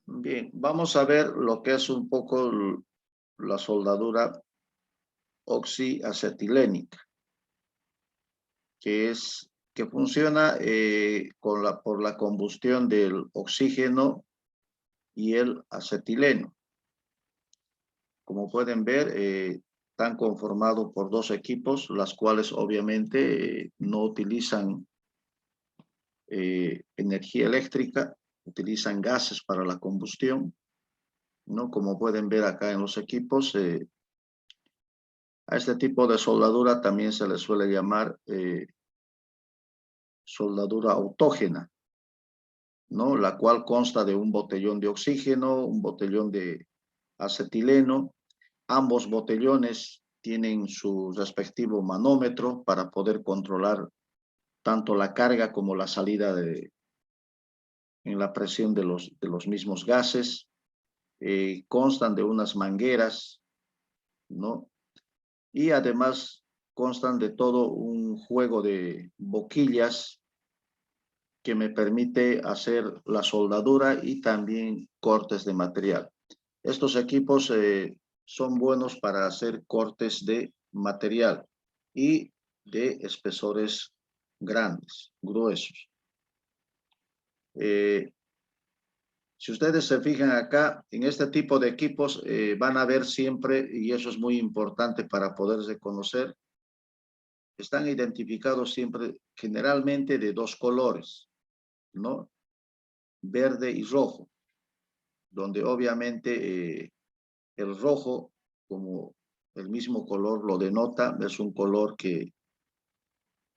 Bien, vamos a ver lo que es un poco la soldadura oxiacetilénica, que funciona por la combustión del oxígeno y el acetileno. Como pueden ver, están conformados por dos equipos, las cuales obviamente no utilizan energía eléctrica, utilizan gases para la combustión, ¿no? Como pueden ver acá en los equipos, a este tipo de soldadura también se le suele llamar soldadura autógena, ¿no? La cual consta de un botellón de oxígeno, un botellón de acetileno. Ambos botellones tienen su respectivo manómetro para poder controlar tanto la carga como la salida en la presión de los mismos gases. Constan de unas mangueras, ¿no? Y además constan de todo un juego de boquillas que me permite hacer la soldadura y también cortes de material. Estos equipos son buenos para hacer cortes de material y de espesores grandes, gruesos. Si ustedes se fijan acá, en este tipo de equipos van a ver siempre, y eso es muy importante para poderse conocer, están identificados siempre generalmente de dos colores, ¿no? Verde y rojo, donde obviamente el rojo, como el mismo color lo denota, es un color que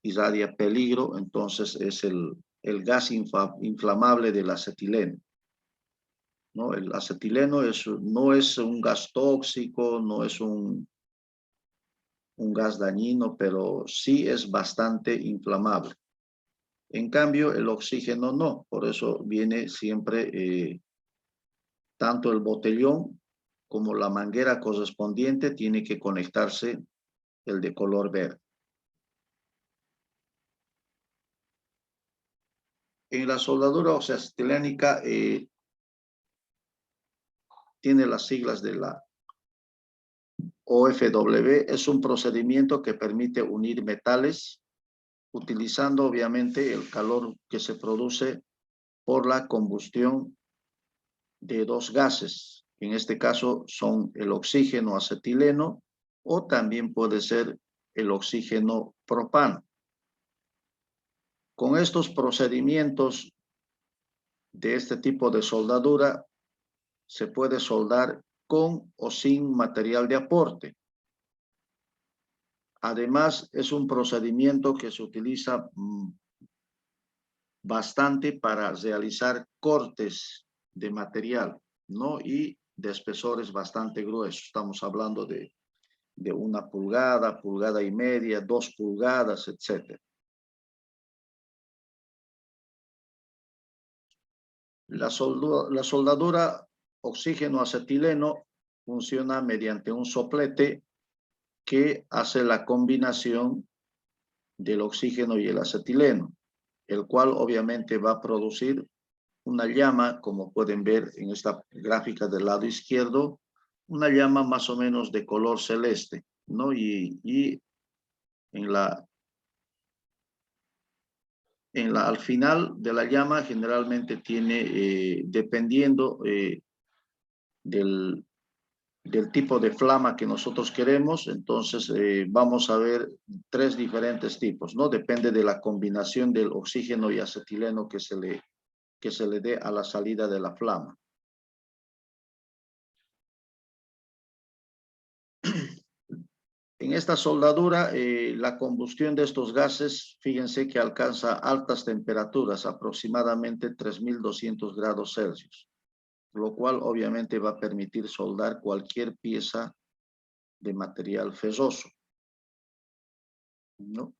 irradia peligro, entonces es el gas inflamable del acetileno, ¿no? El acetileno no es un gas tóxico, no es un gas dañino, pero sí es bastante inflamable. En cambio, el oxígeno no, por eso viene siempre tanto el botellón como la manguera correspondiente tiene que conectarse el de color verde. En la soldadura oxiacetilénica tiene las siglas de la OFW, es un procedimiento que permite unir metales utilizando obviamente el calor que se produce por la combustión de dos gases. En este caso son el oxígeno acetileno o también puede ser el oxígeno propano. Con estos procedimientos de este tipo de soldadura se puede soldar con o sin material de aporte. Además, es un procedimiento que se utiliza bastante para realizar cortes de material, ¿no? Y de espesores bastante gruesos. Estamos hablando de 1 pulgada, pulgada y media, 2 pulgadas, etc. La soldadura oxígeno-acetileno funciona mediante un soplete que hace la combinación del oxígeno y el acetileno, el cual obviamente va a producir una llama, como pueden ver en esta gráfica del lado izquierdo, una llama más o menos de color celeste, ¿no? Y al final de la llama generalmente tiene, dependiendo del, del tipo de flama que nosotros queremos, entonces vamos a ver 3 diferentes tipos, ¿no? Depende de la combinación del oxígeno y acetileno que se le dé a la salida de la flama. En esta soldadura, la combustión de estos gases, fíjense que alcanza altas temperaturas, aproximadamente 3200 grados Celsius, lo cual obviamente va a permitir soldar cualquier pieza de material ferroso, ¿no?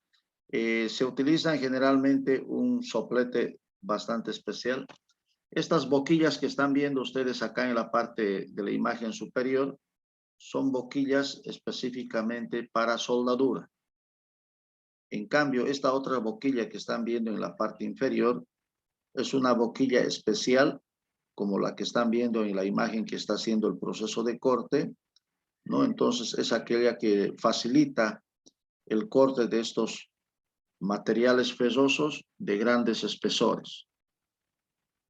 Se utiliza generalmente un soplete bastante especial. Estas boquillas que están viendo ustedes acá en la parte de la imagen superior son boquillas específicamente para soldadura. En cambio, esta otra boquilla que están viendo en la parte inferior es una boquilla especial como la que están viendo en la imagen que está haciendo el proceso de corte, ¿no? Entonces es aquella que facilita el corte de estos materiales ferrosos de grandes espesores.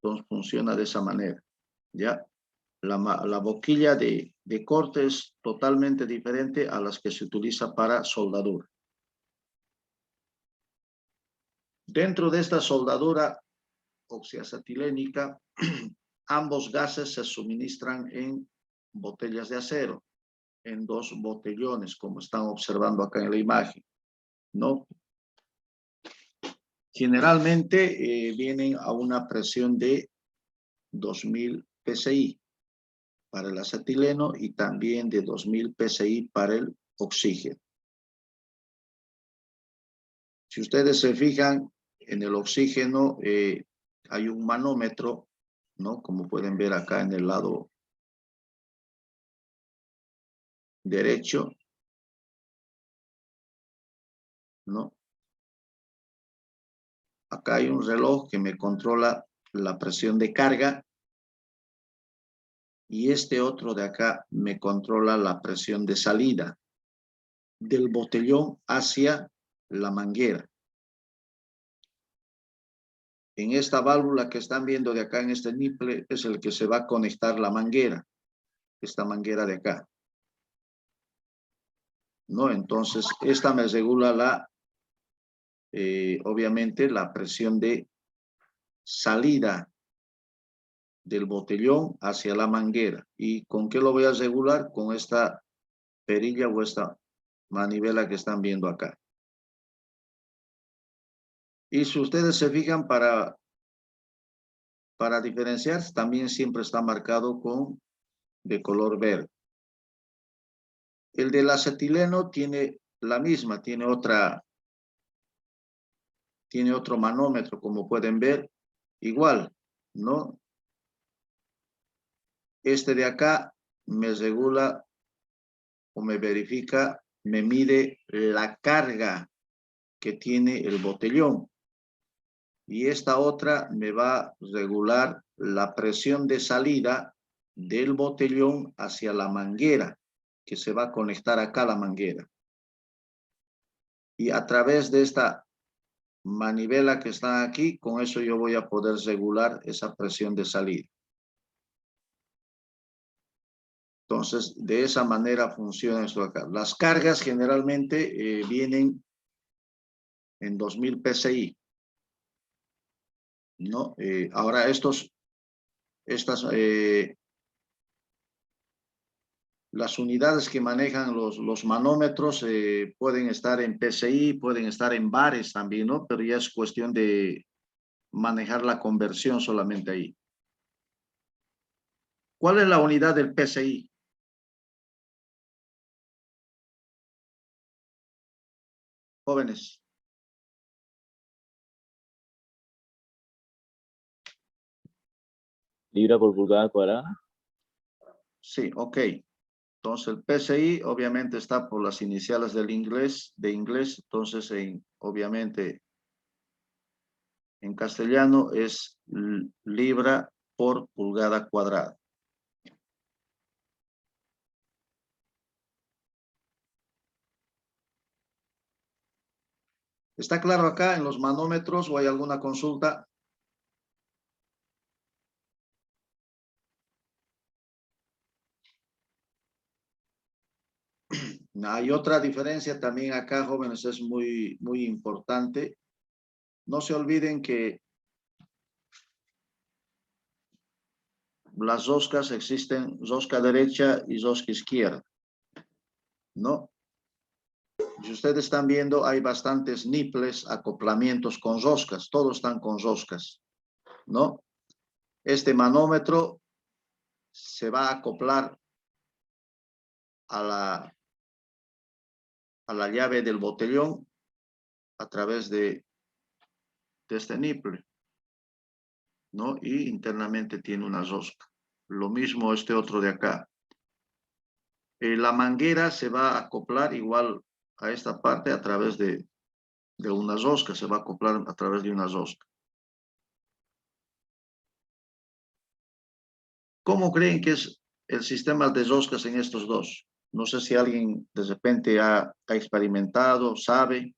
Entonces funciona de esa manera, ¿ya? La boquilla de corte es totalmente diferente a las que se utiliza para soldadura. Dentro de esta soldadura oxiacetilénica, ambos gases se suministran en botellas de acero, en dos botellones, como están observando acá en la imagen, ¿no? Generalmente vienen a una presión de 2000 psi para el acetileno y también de 2000 psi para el oxígeno. Si ustedes se fijan, en el oxígeno hay un manómetro, ¿no? Como pueden ver acá en el lado derecho, ¿no? Acá hay un reloj que me controla la presión de carga y este otro de acá me controla la presión de salida del botellón hacia la manguera. En esta válvula que están viendo de acá en este nipple es el que se va a conectar la manguera, esta manguera de acá, ¿no? Entonces, esta me regula obviamente la presión de salida del botellón hacia la manguera. ¿Y con qué lo voy a regular? Con esta perilla o esta manivela que están viendo acá. Y si ustedes se fijan, para diferenciar, también siempre está marcado con de color verde. El del acetileno tiene la misma, tiene otro manómetro, como pueden ver, igual, ¿no? Este de acá me regula o me verifica, me mide la carga que tiene el botellón. Y esta otra me va a regular la presión de salida del botellón hacia la manguera, que se va a conectar acá a la manguera. Y a través de esta manivela que está aquí, con eso yo voy a poder regular esa presión de salida. Entonces, de esa manera funciona esto acá. Las cargas generalmente vienen en 2000 psi, ¿no? Ahora las unidades que manejan los manómetros pueden estar en PSI, pueden estar en bares también, ¿no? Pero ya es cuestión de manejar la conversión solamente ahí. ¿Cuál es la unidad del PSI? Jóvenes. Libra por pulgada cuadrada. Sí, ok. Entonces el PSI obviamente está por las iniciales del inglés, entonces obviamente en castellano es libra por pulgada cuadrada. ¿Está claro acá en los manómetros o hay alguna consulta? Hay otra diferencia también acá, jóvenes, es muy, muy importante. No se olviden que las roscas existen, rosca derecha y rosca izquierda, ¿no? Si ustedes están viendo, hay bastantes nipples, acoplamientos con roscas, todos están con roscas, ¿no? Este manómetro se va a acoplar a la llave del botellón a través de este nipple, ¿no? Y internamente tiene una rosca. Lo mismo este otro de acá. La manguera se va a acoplar igual a esta parte a través de una rosca, se va a acoplar a través de una rosca. ¿Cómo creen que es el sistema de roscas en estos dos? No sé si alguien de repente ha experimentado, sabe.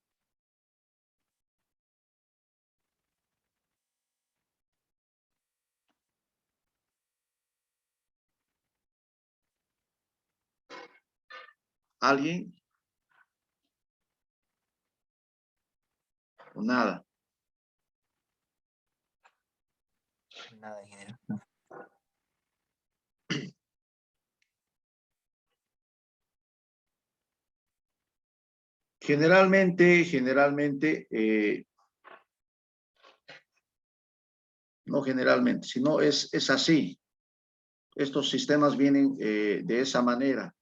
¿Alguien? ¿O nada? Nada, ingeniero. Generalmente, no generalmente, sino es así. Estos sistemas vienen de esa manera.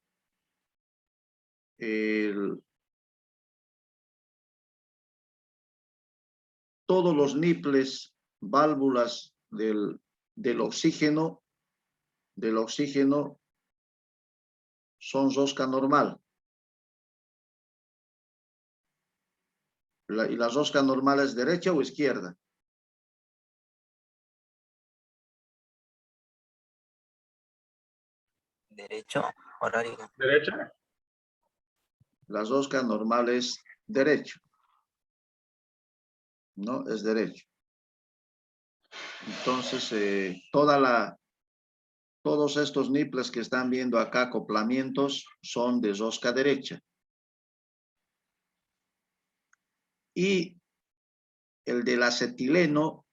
Todos los nipples, válvulas del oxígeno son rosca normal. ¿Y la rosca normal es derecha o izquierda? Derecho, horario. Derecha. La rosca normal es derecho. ¿No? Es derecho. Entonces, todos estos nipples que están viendo acá, acoplamientos, son de rosca derecha. Y el del acetileno,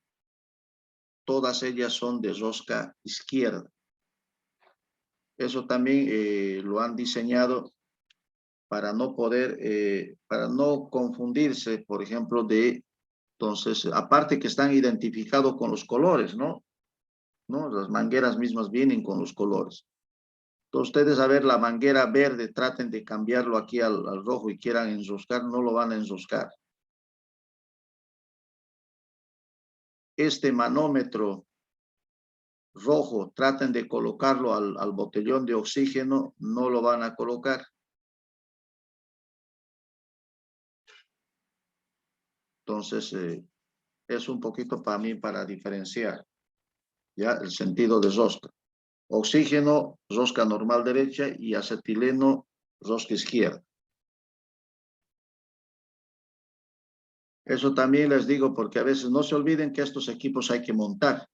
todas ellas son de rosca izquierda. Eso también lo han diseñado para no para no confundirse, por ejemplo, entonces, aparte que están identificados con los colores, ¿no? Las mangueras mismas vienen con los colores. Entonces, ustedes a ver la manguera verde, traten de cambiarlo aquí al rojo y quieran enroscar, no lo van a enroscar. Este manómetro rojo, traten de colocarlo al botellón de oxígeno, no lo van a colocar. Entonces, es un poquito para mí para diferenciar ya el sentido de rosca. Oxígeno, rosca normal derecha, y acetileno, rosca izquierda. Eso también les digo porque a veces no se olviden que estos equipos hay que montar,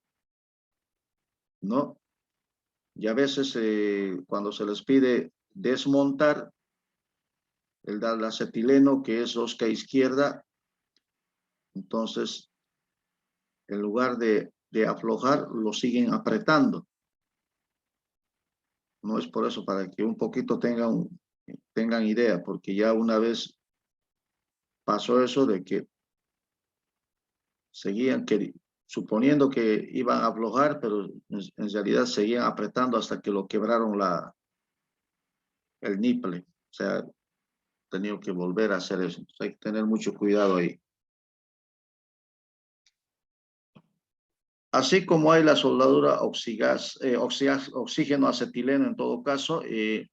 ¿no? Y a veces cuando se les pide desmontar el acetileno, que es rosca izquierda, entonces en lugar de aflojar, lo siguen apretando. No es por eso, para que un poquito tengan idea, porque ya una vez pasó eso de que seguían suponiendo que iban a aflojar, pero en realidad seguían apretando hasta que lo quebraron el nipple. O sea, tenido que volver a hacer eso. Entonces, hay que tener mucho cuidado ahí. Así como hay la soldadura oxígeno acetileno en todo caso, de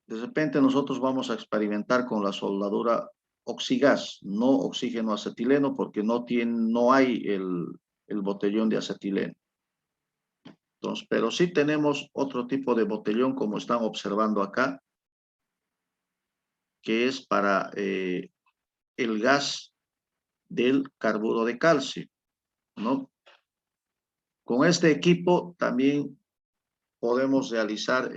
repente nosotros vamos a experimentar con la soldadura oxigas, no oxígeno acetileno, porque no hay el botellón de acetileno. Entonces, pero sí tenemos otro tipo de botellón, como están observando acá, que es para el gas del carburo de calcio, ¿no? Con este equipo también podemos realizar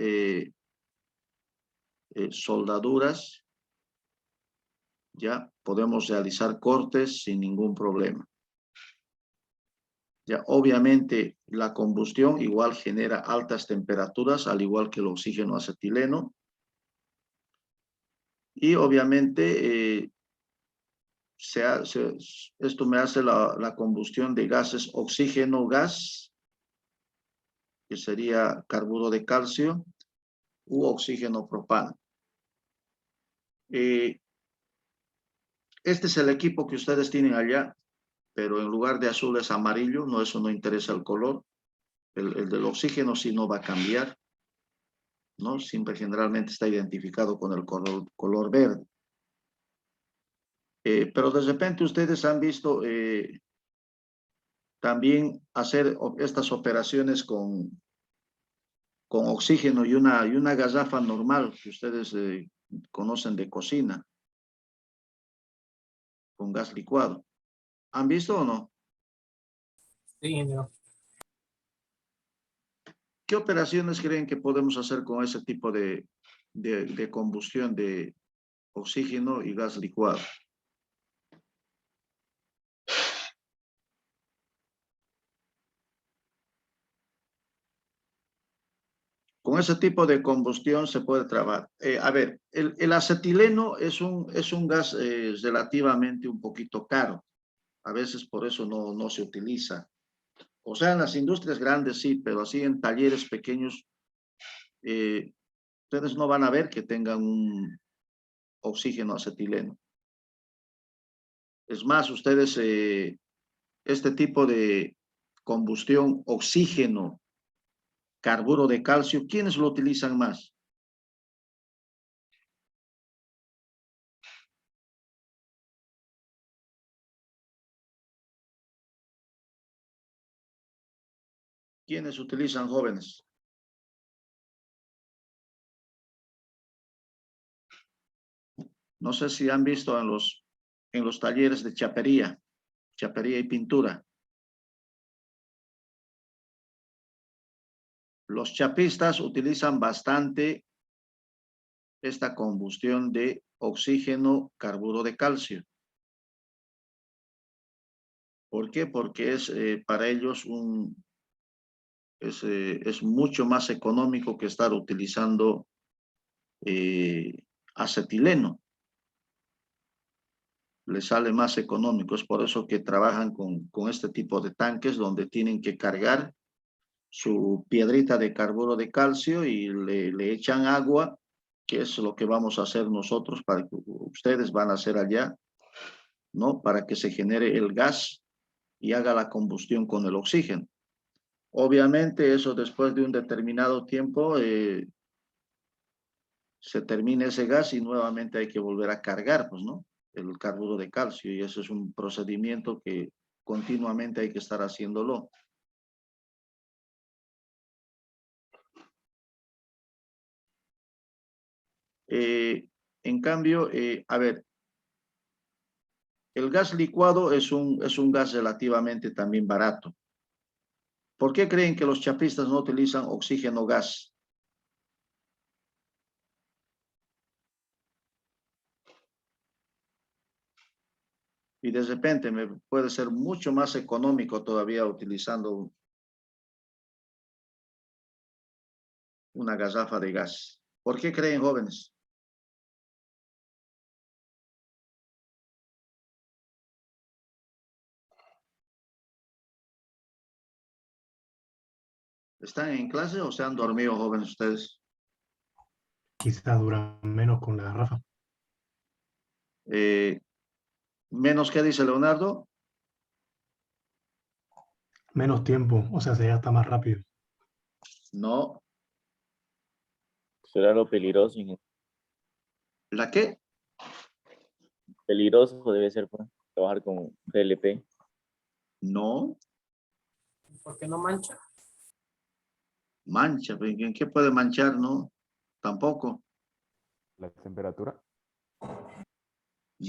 soldaduras, ya podemos realizar cortes sin ningún problema. Ya, obviamente la combustión igual genera altas temperaturas, al igual que el oxígeno acetileno. Y obviamente esto me hace la combustión de gases oxígeno-gas, que sería carburo de calcio, u oxígeno propano. Este es el equipo que ustedes tienen allá, pero en lugar de azul es amarillo, no, eso no interesa el color. El del oxígeno sí no va a cambiar, ¿no? Siempre generalmente está identificado con el color verde. Pero de repente ustedes han visto también hacer estas operaciones con oxígeno y una garrafa normal que ustedes conocen de cocina, con gas licuado. ¿Han visto o no? Sí, ingeniero. ¿Qué operaciones creen que podemos hacer con ese tipo de combustión de oxígeno y gas licuado? Con ese tipo de combustión se puede trabajar. A ver, el acetileno es un gas relativamente un poquito caro. A veces por eso no se utiliza. O sea, en las industrias grandes sí, pero así en talleres pequeños, ustedes no van a ver que tengan un oxígeno acetileno. Es más, ustedes, este tipo de combustión, oxígeno, carburo de calcio, ¿quiénes lo utilizan más? ¿Quiénes utilizan, jóvenes? No sé si han visto en los talleres de chapería y pintura. Los chapistas utilizan bastante esta combustión de oxígeno, carburo de calcio. ¿Por qué? Porque es para ellos es mucho más económico que estar utilizando acetileno. Les sale más económico. Es por eso que trabajan con este tipo de tanques donde tienen que cargar su piedrita de carburo de calcio y le echan agua, que es lo que vamos a hacer nosotros, para que ustedes van a hacer allá, ¿no? Para que se genere el gas y haga la combustión con el oxígeno. Obviamente eso después de un determinado tiempo se termina ese gas y nuevamente hay que volver a cargar, pues, ¿no? El carburo de calcio, y eso es un procedimiento que continuamente hay que estar haciéndolo. En cambio, a ver, el gas licuado es un gas relativamente también barato. ¿Por qué creen que los chapistas no utilizan oxígeno gas? Y de repente me puede ser mucho más económico todavía utilizando una garrafa de gas. ¿Por qué creen, jóvenes? ¿Están en clase o se han dormido, jóvenes, ustedes? Quizá dura menos con la garrafa. ¿Menos qué dice Leonardo? Menos tiempo, o sea, se gasta más rápido. No. Será lo peligroso, ingeniero. ¿La qué? Peligroso debe ser, pues, trabajar con GLP. No. ¿Por qué no mancha? Mancha. ¿En qué puede manchar? No. Tampoco. La temperatura.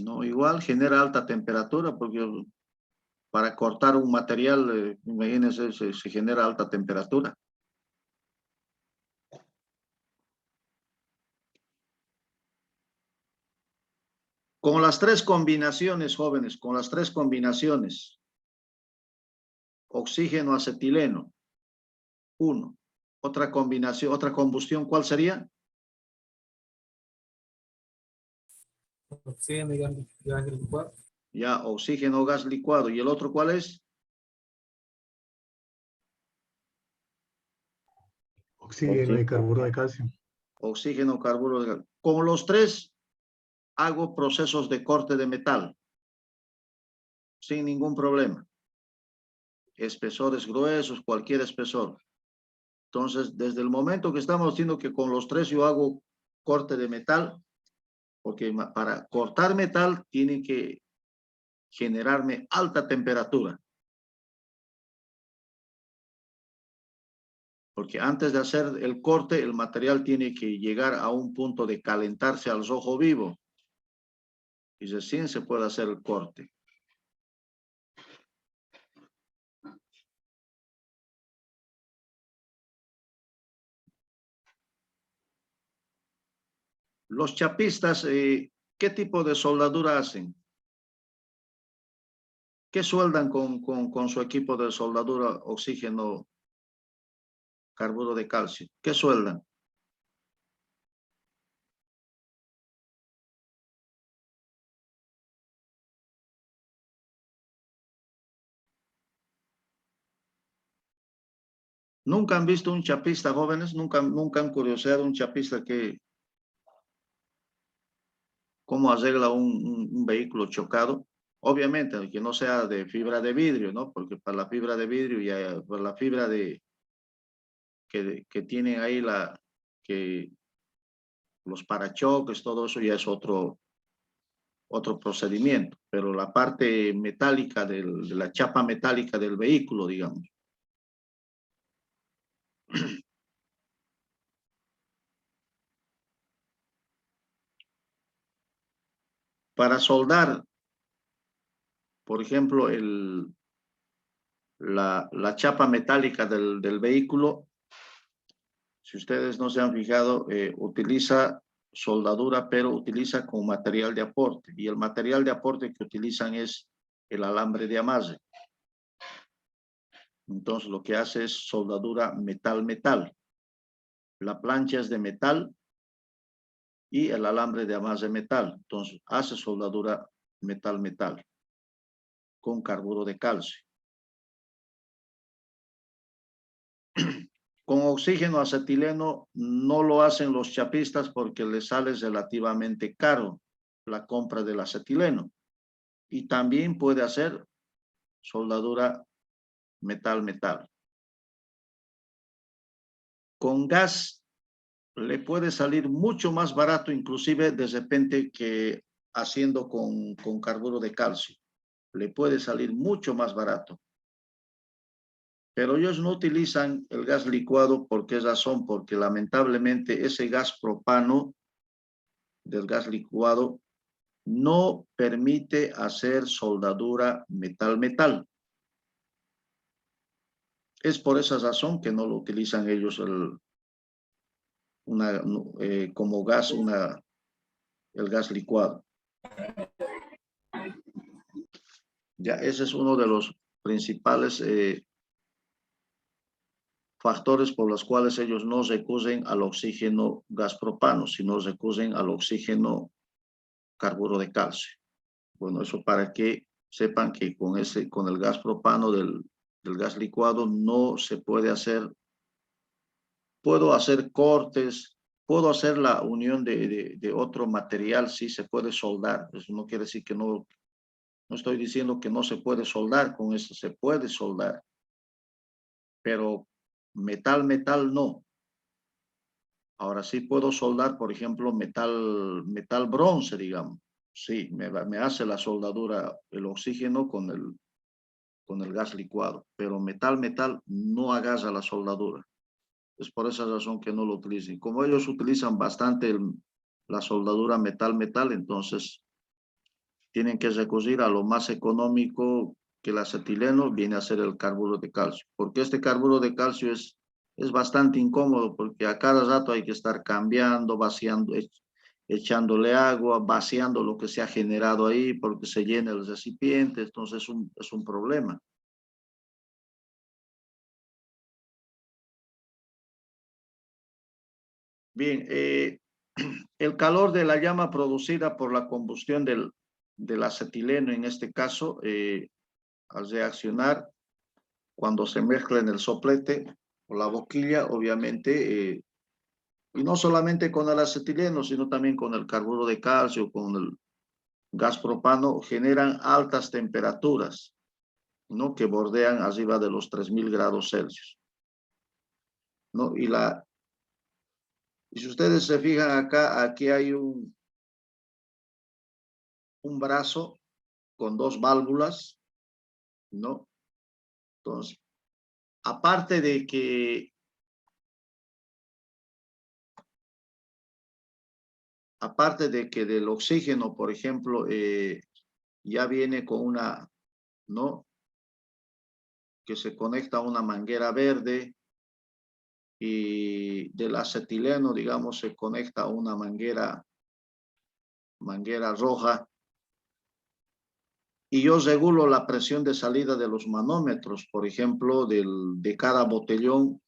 No, igual genera alta temperatura porque para cortar un material, imagínense, se genera alta temperatura. Con las tres combinaciones, jóvenes, con las tres combinaciones, oxígeno, acetileno, uno. Otra combinación, otra combustión, ¿cuál sería? Oxígeno y gas licuado. Ya, oxígeno, gas licuado. ¿Y el otro cuál es? Oxígeno y carburo de calcio. Oxígeno, carburo de calcio. Con los tres hago procesos de corte de metal sin ningún problema. Espesores gruesos, cualquier espesor. Entonces, desde el momento que estamos haciendo que con los tres yo hago corte de metal, porque para cortar metal tiene que generarme alta temperatura. Porque antes de hacer el corte, el material tiene que llegar a un punto de calentarse al rojo vivo. Y recién se puede hacer el corte. Los chapistas, ¿qué tipo de soldadura hacen? ¿Qué sueldan con su equipo de soldadura, oxígeno, carburo de calcio? ¿Qué sueldan? ¿Nunca han visto un chapista, jóvenes? ¿Nunca han curioseado un chapista cómo arregla un vehículo chocado? Obviamente, que no sea de fibra de vidrio, ¿no? Porque para la fibra de vidrio y para la fibra que tienen ahí que los parachoques, todo eso ya es otro procedimiento. Pero la parte metálica de la chapa metálica del vehículo, digamos. Para soldar, por ejemplo, la chapa metálica del vehículo, si ustedes no se han fijado, utiliza soldadura, pero utiliza con material de aporte. Y el material de aporte que utilizan es el alambre de amarre. Entonces, lo que hace es soldadura metal-metal. La plancha es de metal y el alambre de amarre metal. Entonces, hace soldadura metal-metal con carburo de calcio. Con oxígeno acetileno no lo hacen los chapistas porque les sale relativamente caro la compra del acetileno. Y también puede hacer soldadura metal-metal. Con gas le puede salir mucho más barato, inclusive de repente, que haciendo con carburo de calcio. Le puede salir mucho más barato. Pero ellos no utilizan el gas licuado. ¿Por qué razón? Porque lamentablemente ese gas propano del gas licuado no permite hacer soldadura metal-metal. Es por esa razón que no lo utilizan ellos como gas, el gas licuado. Ya, ese es uno de los principales factores por los cuales ellos no recurren al oxígeno gas propano, sino recurren al oxígeno carburo de calcio. Bueno, eso para que sepan que con el gas propano del gas licuado no se puede hacer. Puedo hacer cortes, puedo hacer la unión de otro material, sí se puede soldar. Eso no quiere decir que no estoy diciendo que no se puede soldar, con eso se puede soldar. Pero metal no. Ahora sí puedo soldar, por ejemplo, metal bronce, digamos. Sí, me hace la soldadura el oxígeno con el gas licuado. Pero metal no agarra la soldadura. Es por esa razón que no lo utilicen. Como ellos utilizan bastante la soldadura metal, entonces tienen que recurrir a lo más económico que el acetileno, viene a ser el carburo de calcio. Porque este carburo de calcio es bastante incómodo, porque a cada rato hay que estar cambiando, vaciando, echándole agua, vaciando lo que se ha generado ahí, porque se llena el recipiente, entonces es un problema. Bien, el calor de la llama producida por la combustión del acetileno, en este caso, al reaccionar, cuando se mezcla en el soplete o la boquilla, obviamente, y no solamente con el acetileno, sino también con el carburo de calcio, con el gas propano, generan altas temperaturas, ¿no? Que bordean arriba de los 3000 grados Celsius, ¿no? Y si ustedes se fijan acá, aquí hay un brazo con dos válvulas, ¿no? Entonces, aparte de que aparte de que del oxígeno, por ejemplo, ya viene con una, ¿no? Que se conecta a una manguera verde, y del acetileno, digamos, se conecta a una manguera roja. Y yo regulo la presión de salida de los manómetros, por ejemplo, de cada botellón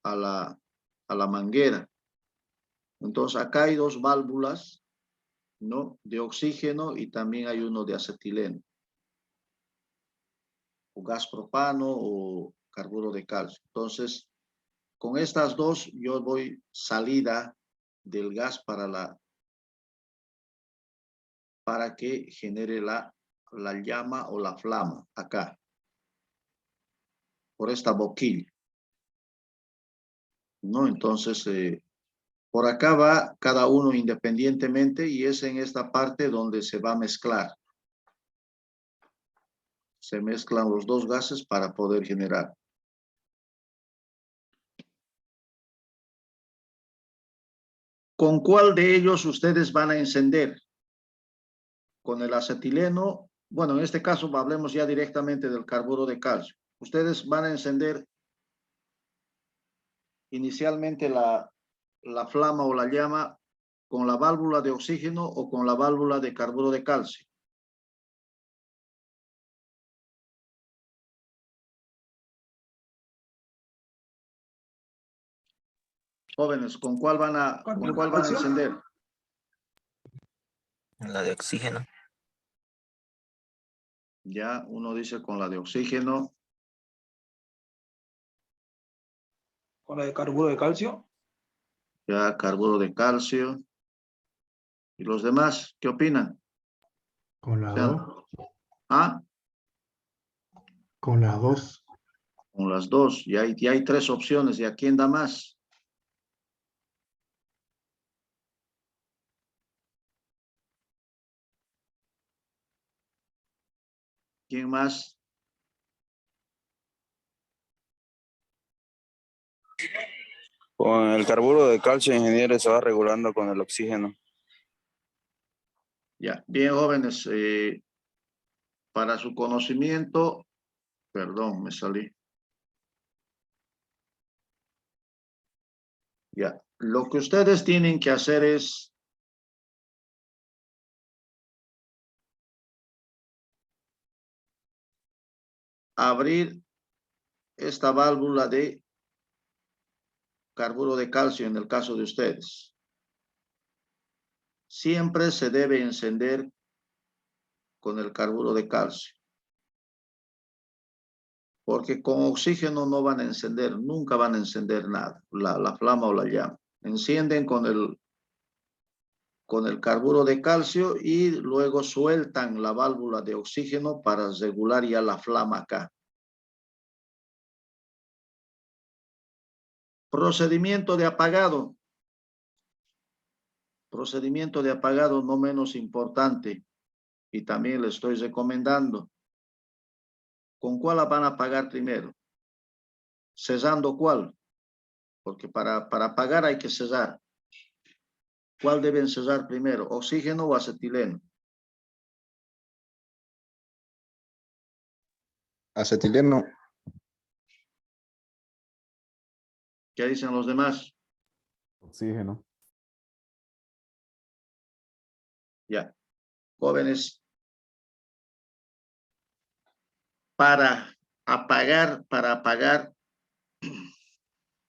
a la manguera. Entonces, acá hay dos válvulas, ¿no? De oxígeno, y también hay uno de acetileno, o gas propano o carburo de calcio. Entonces, con estas dos yo voy salida del gas para que genere la llama o la flama acá, por esta boquilla, ¿no? Entonces, por acá va cada uno independientemente, y es en esta parte donde se va a mezclar. Se mezclan los dos gases para poder generar. ¿Con cuál de ellos ustedes van a encender? ¿Con el acetileno? Bueno, en este caso hablemos ya directamente del carburo de calcio. Ustedes van a encender inicialmente la flama o la llama con la válvula de oxígeno o con la válvula de carburo de calcio. Jóvenes, ¿con cuál van a encender? La de oxígeno. Ya, uno dice con la de oxígeno. ¿Con la de carburo de calcio? Ya, carburo de calcio. ¿Y los demás qué opinan? Con las Sean- dos. ¿Ah? Con las dos. Con las dos. Ya hay tres opciones. ¿Y a quién da más? ¿Quién más? Con el carburo de calcio, ingeniero, se va regulando con el oxígeno. Ya, bien, jóvenes. Para su conocimiento, perdón, me salí. Ya, lo que ustedes tienen que hacer es abrir esta válvula de carburo de calcio en el caso de ustedes. Siempre se debe encender con el carburo de calcio, porque con oxígeno no van a encender, nunca van a encender nada, la flama o la llama. Encienden con el carburo de calcio y luego sueltan la válvula de oxígeno para regular ya la flama acá. Procedimiento de apagado. Procedimiento de apagado no menos importante, y también le estoy recomendando. ¿Con cuál la van a apagar primero? ¿Cesando cuál? Porque para apagar hay que cesar. ¿Cuál deben cesar primero? ¿Oxígeno o acetileno? Acetileno. ¿Qué dicen los demás? Oxígeno. Ya. Jóvenes, para apagar,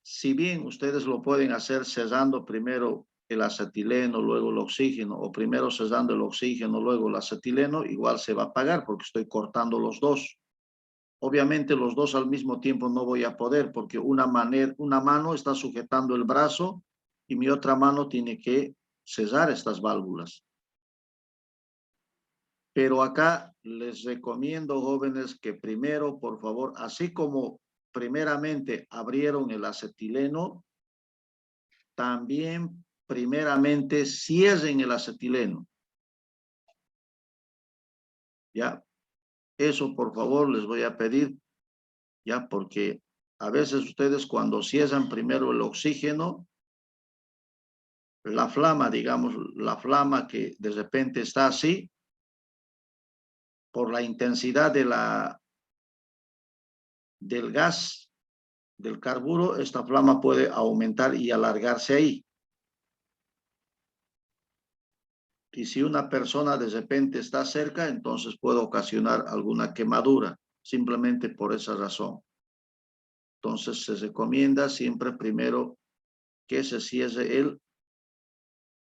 si bien ustedes lo pueden hacer cesando primero el acetileno, luego el oxígeno, o primero cesando el oxígeno, luego el acetileno, igual se va a apagar porque estoy cortando los dos. Obviamente los dos al mismo tiempo no voy a poder, porque una mano está sujetando el brazo y mi otra mano tiene que cesar estas válvulas. Pero acá les recomiendo, jóvenes, que primero, por favor, así como primeramente abrieron el acetileno, también primeramente cierren el acetileno. Ya, eso por favor les voy a pedir, ya, porque a veces ustedes cuando cierran primero el oxígeno, la flama, digamos, la flama que de repente está así, por la intensidad del gas, del carburo, esta flama puede aumentar y alargarse ahí. Y si una persona de repente está cerca, entonces puede ocasionar alguna quemadura, simplemente por esa razón. Entonces se recomienda siempre primero que se cierre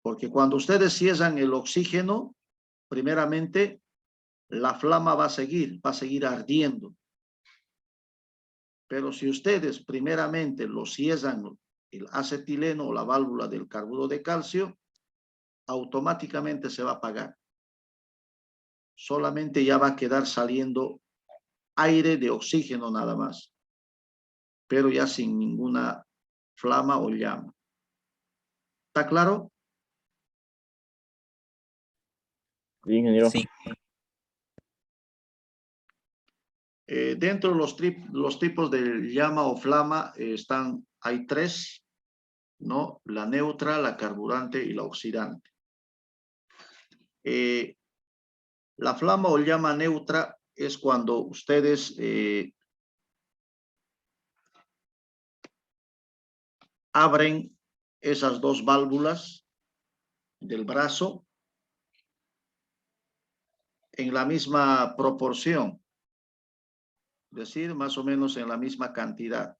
porque cuando ustedes cierran el oxígeno, primeramente la flama va a seguir ardiendo. Pero si ustedes primeramente lo cierran el acetileno o la válvula del carburo de calcio, automáticamente se va a apagar. Solamente ya va a quedar saliendo aire de oxígeno nada más, pero ya sin ninguna flama o llama. ¿Está claro? Sí, ingeniero. Sí. Dentro de los tipos de llama o flama hay tres, ¿no? La neutra, la carburante y la oxidante. La flama o llama neutra es cuando ustedes abren esas dos válvulas del brazo en la misma proporción, es decir, más o menos en la misma cantidad.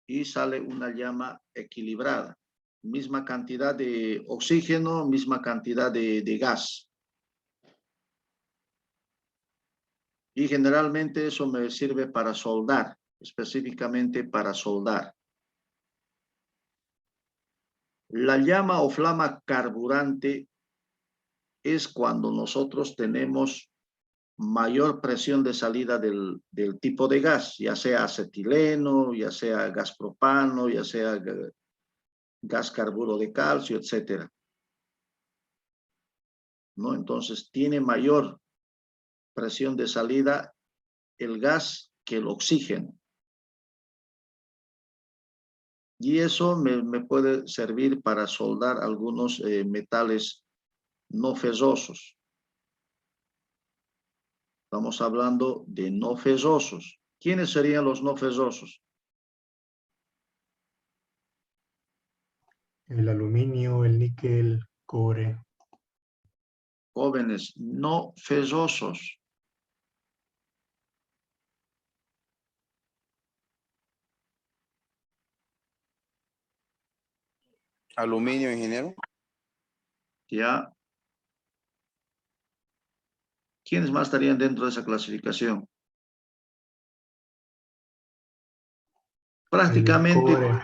Y sale una llama equilibrada. Misma cantidad de oxígeno, misma cantidad de gas. Y generalmente eso me sirve para soldar, específicamente para soldar. La llama o flama carburante es cuando nosotros tenemos mayor presión de salida del tipo de gas, ya sea acetileno, ya sea gas propano, ya sea gas carburo de calcio, etcétera. ¿No? Entonces tiene mayor presión de salida el gas que el oxígeno. Y eso me puede servir para soldar algunos metales no ferrosos. Estamos hablando de no ferrosos. ¿Quiénes serían los no ferrosos? El aluminio, el níquel, cobre. Jóvenes no ferrosos. Aluminio, ingeniero. ¿Ya? ¿Quiénes más estarían dentro de esa clasificación? Prácticamente El cobre.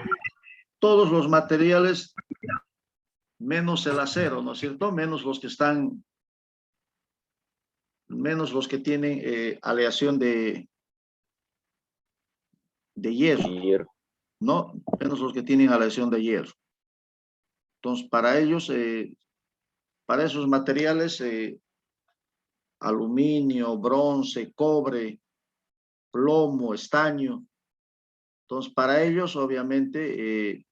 todos los materiales, menos el acero, ¿no es cierto? Menos los que tienen aleación de hierro, Hierro. ¿no? Menos los que tienen aleación de hierro. Entonces, para ellos, para esos materiales, aluminio, bronce, cobre, plomo, estaño. Entonces, para ellos, obviamente,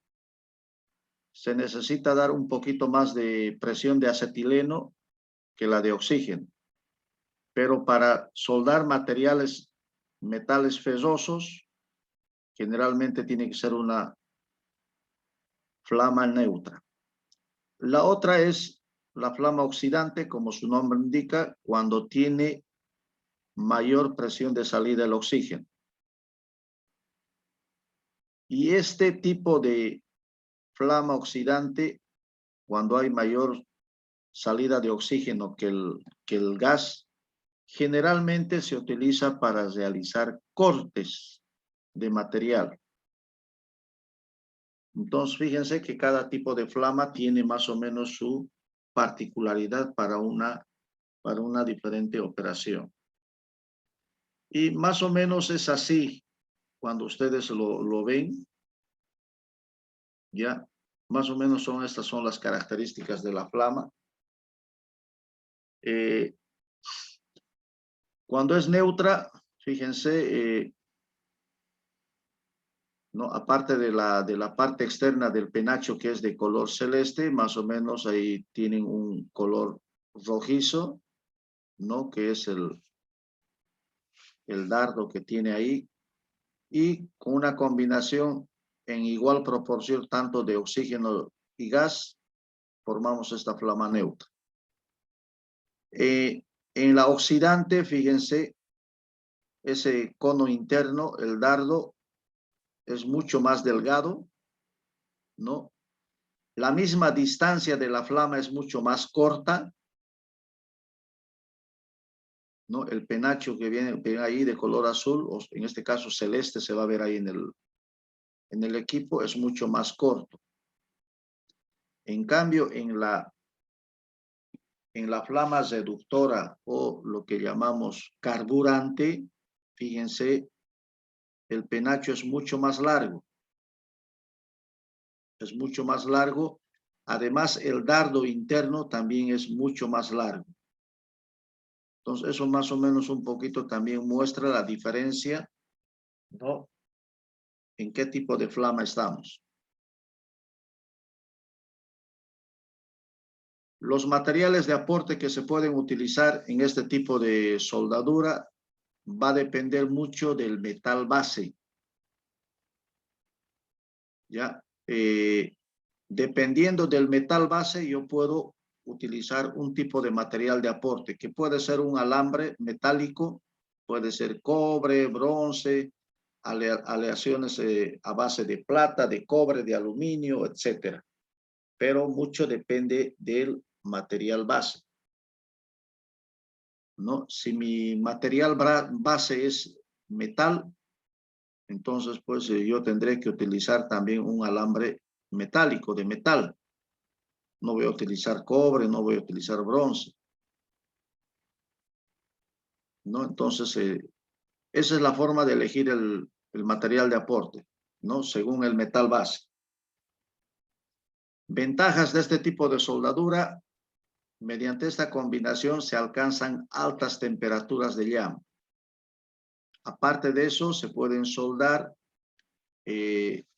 se necesita dar un poquito más de presión de acetileno que la de oxígeno. Pero para soldar metales ferrosos, generalmente tiene que ser una flama neutra. La otra es la flama oxidante, como su nombre indica, cuando tiene mayor presión de salida del oxígeno. Y este tipo de flama oxidante, cuando hay mayor salida de oxígeno que el gas, generalmente se utiliza para realizar cortes de material. Entonces, fíjense que cada tipo de flama tiene más o menos su particularidad para una diferente operación. Y más o menos es así cuando ustedes lo ven, ¿ya? Más o menos estas son las características de la flama. Cuando es neutra, fíjense, ¿no? Aparte de la parte externa del penacho que es de color celeste, más o menos ahí tienen un color rojizo, ¿no? Que es el dardo que tiene ahí, y con una combinación en igual proporción tanto de oxígeno y gas, formamos esta flama neutra. En la oxidante, fíjense, ese cono interno, el dardo, es mucho más delgado, ¿no? La misma distancia de la flama es mucho más corta, ¿no? El penacho que viene ahí de color azul, o en este caso celeste, se va a ver ahí en el equipo, es mucho más corto. En cambio, en la flama reductora o lo que llamamos carburante, fíjense, el penacho es mucho más largo. Es mucho más largo. Además, el dardo interno también es mucho más largo. Entonces, eso más o menos un poquito también muestra la diferencia, ¿no? En qué tipo de flama estamos. Los materiales de aporte que se pueden utilizar en este tipo de soldadura va a depender mucho del metal base. ¿Ya? Dependiendo del metal base, yo puedo utilizar un tipo de material de aporte, que puede ser un alambre metálico, puede ser cobre, bronce, aleaciones a base de plata, de cobre, de aluminio, etcétera. Pero mucho depende del material base, ¿no? Si mi material base es metal, entonces pues yo tendré que utilizar también un alambre metálico, de metal. No voy a utilizar cobre, no voy a utilizar bronce, ¿no? Entonces, esa es la forma de elegir el material de aporte, ¿no? Según el metal base. Ventajas de este tipo de soldadura: mediante esta combinación se alcanzan altas temperaturas de llama. Aparte de eso, se pueden soldar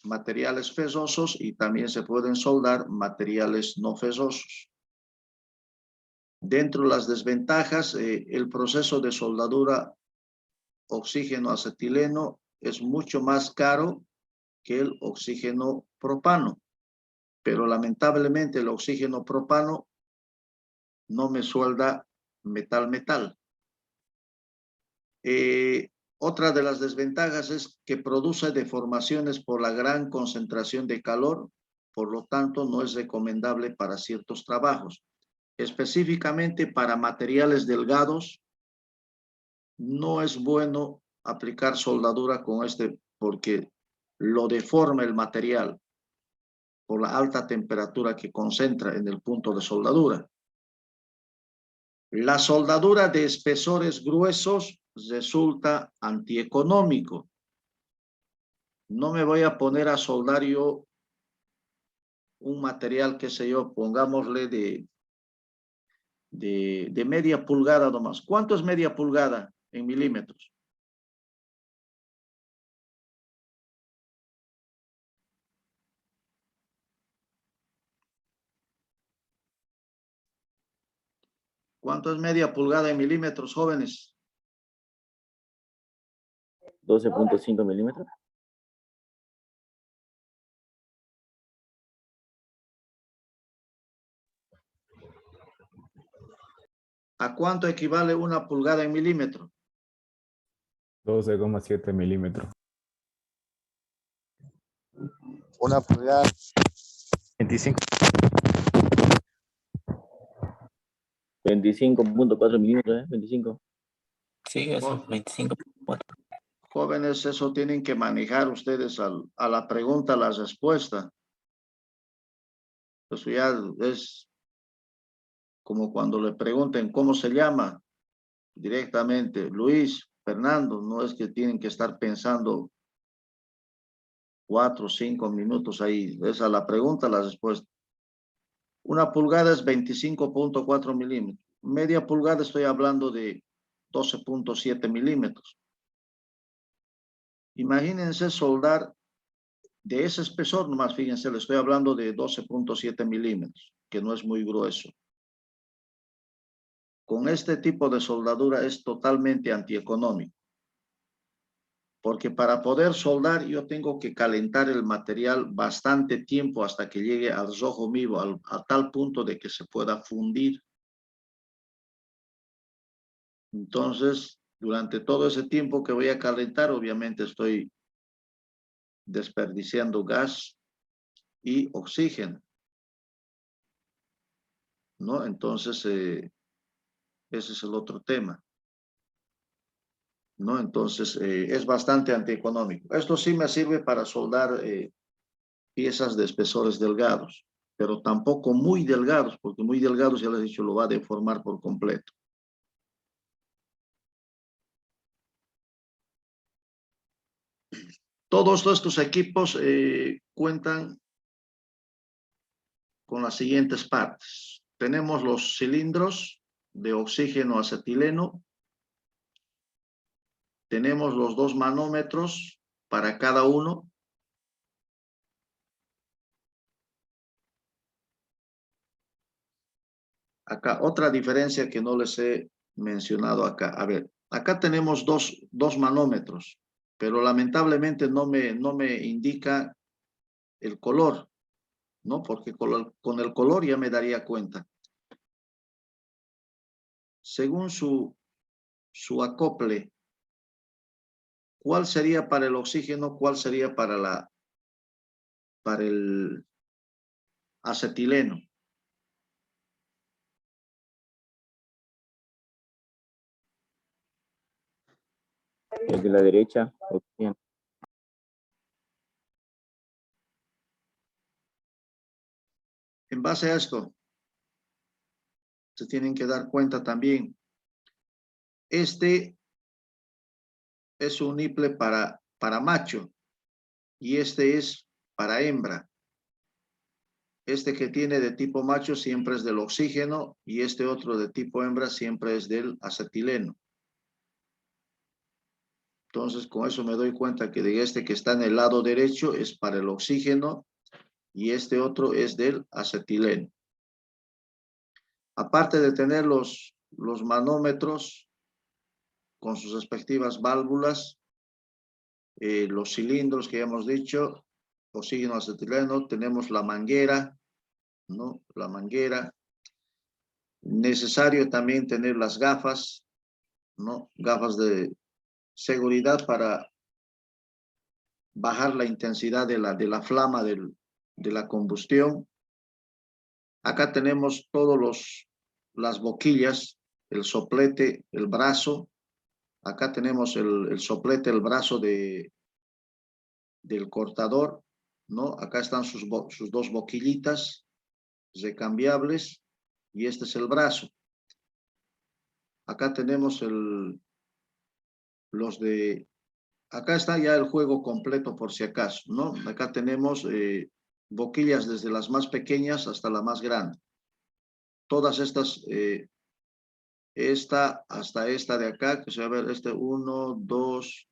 materiales fesosos y también se pueden soldar materiales no fesosos. Dentro de las desventajas, el proceso de soldadura oxígeno-acetileno es mucho más caro que el oxígeno propano, pero lamentablemente el oxígeno propano no me suelda metal-metal. Otra de las desventajas es que produce deformaciones por la gran concentración de calor, por lo tanto no es recomendable para ciertos trabajos. Específicamente para materiales delgados, no es bueno aplicar soldadura con este porque lo deforma el material por la alta temperatura que concentra en el punto de soldadura. La soldadura de espesores gruesos resulta antieconómico. No me voy a poner a soldar yo un material, qué sé yo, pongámosle de media pulgada nomás. ¿Cuánto es media pulgada en milímetros? ¿Cuánto es media pulgada en milímetros, jóvenes? 12.5 milímetros. ¿A cuánto equivale una pulgada en milímetros? 12,7 milímetros. Una pulgada. 25. 25.4 milímetros, 25. Sí, eso, 25. Jóvenes, eso tienen que manejar ustedes a la pregunta, la respuesta. Eso ya es como cuando le pregunten cómo se llama, directamente, Luis, Fernando, no es que tienen que estar pensando 4 o 5 minutos ahí. Esa es la pregunta, la respuesta. Una pulgada es 25.4 milímetros. Media pulgada estoy hablando de 12.7 milímetros. Imagínense soldar de ese espesor nomás, fíjense, le estoy hablando de 12.7 milímetros, que no es muy grueso. Con este tipo de soldadura es totalmente antieconómico. Porque para poder soldar yo tengo que calentar el material bastante tiempo hasta que llegue al rojo vivo, a tal punto de que se pueda fundir. Entonces, durante todo ese tiempo que voy a calentar, obviamente estoy desperdiciando gas y oxígeno, ¿no? Entonces, ese es el otro tema, ¿no? Entonces, es bastante antieconómico. Esto sí me sirve para soldar piezas de espesores delgados, pero tampoco muy delgados, porque muy delgados, ya les he dicho, lo va a deformar por completo. Todos estos equipos cuentan con las siguientes partes. Tenemos los cilindros de oxígeno acetileno. Tenemos los 2 manómetros para cada uno. Acá, otra diferencia que no les he mencionado acá. A ver, acá tenemos dos manómetros, pero lamentablemente no me indica el color, ¿no? Porque con el color ya me daría cuenta. Según su acople, ¿cuál sería para el oxígeno? ¿Cuál sería para el acetileno? El de la derecha, oxígeno. En base a esto, se tienen que dar cuenta también. Este es un niple para macho y este es para hembra. Este que tiene de tipo macho siempre es del oxígeno y este otro de tipo hembra siempre es del acetileno. Entonces, con eso me doy cuenta que de este que está en el lado derecho es para el oxígeno y este otro es del acetileno. Aparte de tener los manómetros con sus respectivas válvulas, los cilindros que ya hemos dicho, oxígeno, acetileno, tenemos la manguera, ¿no? La manguera. Necesario también tener las gafas, ¿no? Gafas de seguridad para bajar la intensidad de la flama de la combustión. Acá tenemos todos las boquillas, el soplete, el brazo. Acá tenemos el soplete, el brazo del cortador, ¿no? Acá están sus 2 boquillitas recambiables y este es el brazo. Acá tenemos acá está ya el juego completo por si acaso, ¿no? Acá tenemos boquillas desde las más pequeñas hasta la más grande. Todas estas, esta hasta esta de acá, que se va a ver, 1, 2,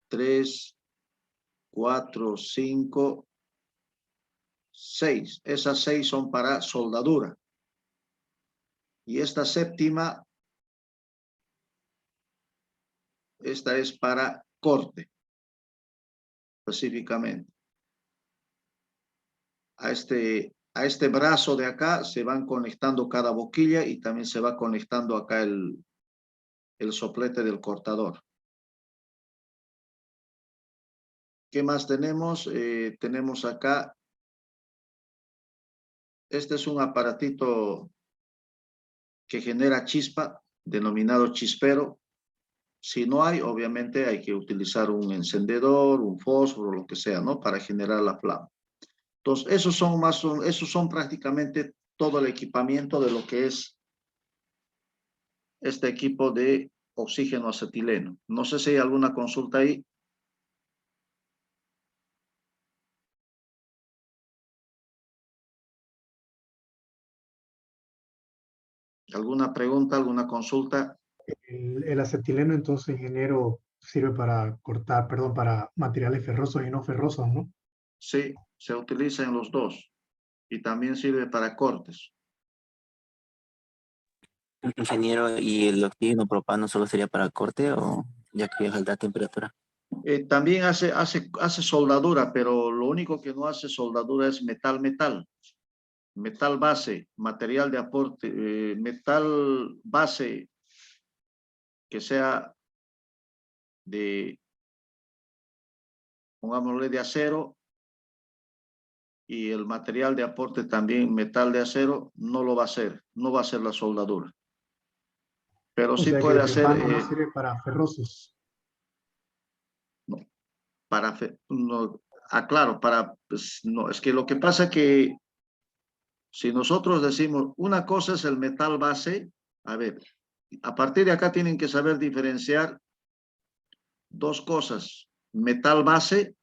3, 4, 5, 6. Esas 6 son para soldadura. Y esta séptima, esta es para corte, específicamente. A este brazo de acá se van conectando cada boquilla y también se va conectando acá el soplete del cortador. ¿Qué más tenemos? Tenemos acá, este es un aparatito que genera chispa, denominado chispero. Si no hay, obviamente hay que utilizar un encendedor, un fósforo, lo que sea, ¿no? Para generar la flama. Entonces, esos son prácticamente todo el equipamiento de lo que es este equipo de oxígeno acetileno. No sé si hay alguna consulta ahí. ¿Alguna pregunta, alguna consulta? El acetileno, entonces, ingeniero, sirve para cortar, perdón, para materiales ferrosos y no ferrosos, ¿no? Sí, se utiliza en los dos y también sirve para cortes. Ingeniero, ¿y el oxígeno propano solo sería para corte o ya que es alta temperatura? También hace soldadura, pero lo único que no hace soldadura es metal base, material de aporte, metal base que sea de, pongámosle, de acero, y el material de aporte también metal de acero, no lo va a hacer, no va a hacer la soldadura. Pero O sí sea que puede el hacer, propano no sirve para ferrosos. no, aclaro, pues, no, es que lo que pasa que si nosotros decimos, una cosa es el metal base, a ver, a partir de acá tienen que saber diferenciar dos cosas. Metal base,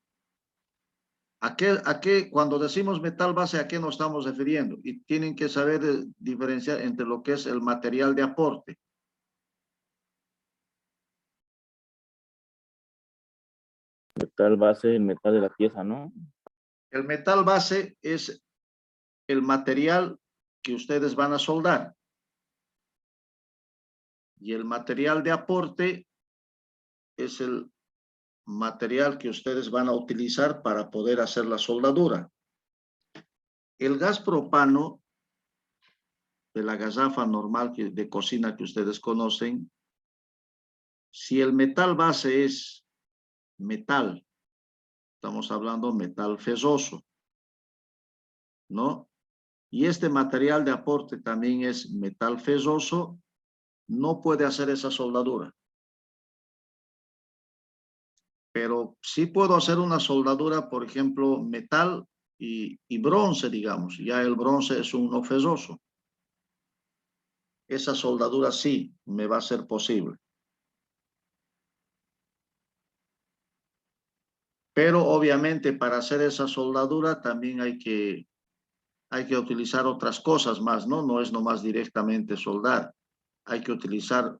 cuando decimos metal base, ¿a qué nos estamos refiriendo? Y tienen que saber diferenciar entre lo que es el material de aporte. Metal base, el metal de la pieza, ¿no? El metal base es el material que ustedes van a soldar. Y el material de aporte es el material que ustedes van a utilizar para poder hacer la soldadura. El gas propano de la garrafa normal de cocina que ustedes conocen, si el metal base es metal, estamos hablando metal ferroso, ¿no? Y este material de aporte también es metal ferroso, no puede hacer esa soldadura. Pero sí puedo hacer una soldadura, por ejemplo, metal y bronce, digamos. Ya el bronce es un no ferroso. Esa soldadura sí me va a ser posible. Pero obviamente para hacer esa soldadura también hay que utilizar otras cosas más, ¿no? No es nomás directamente soldar. Hay que utilizar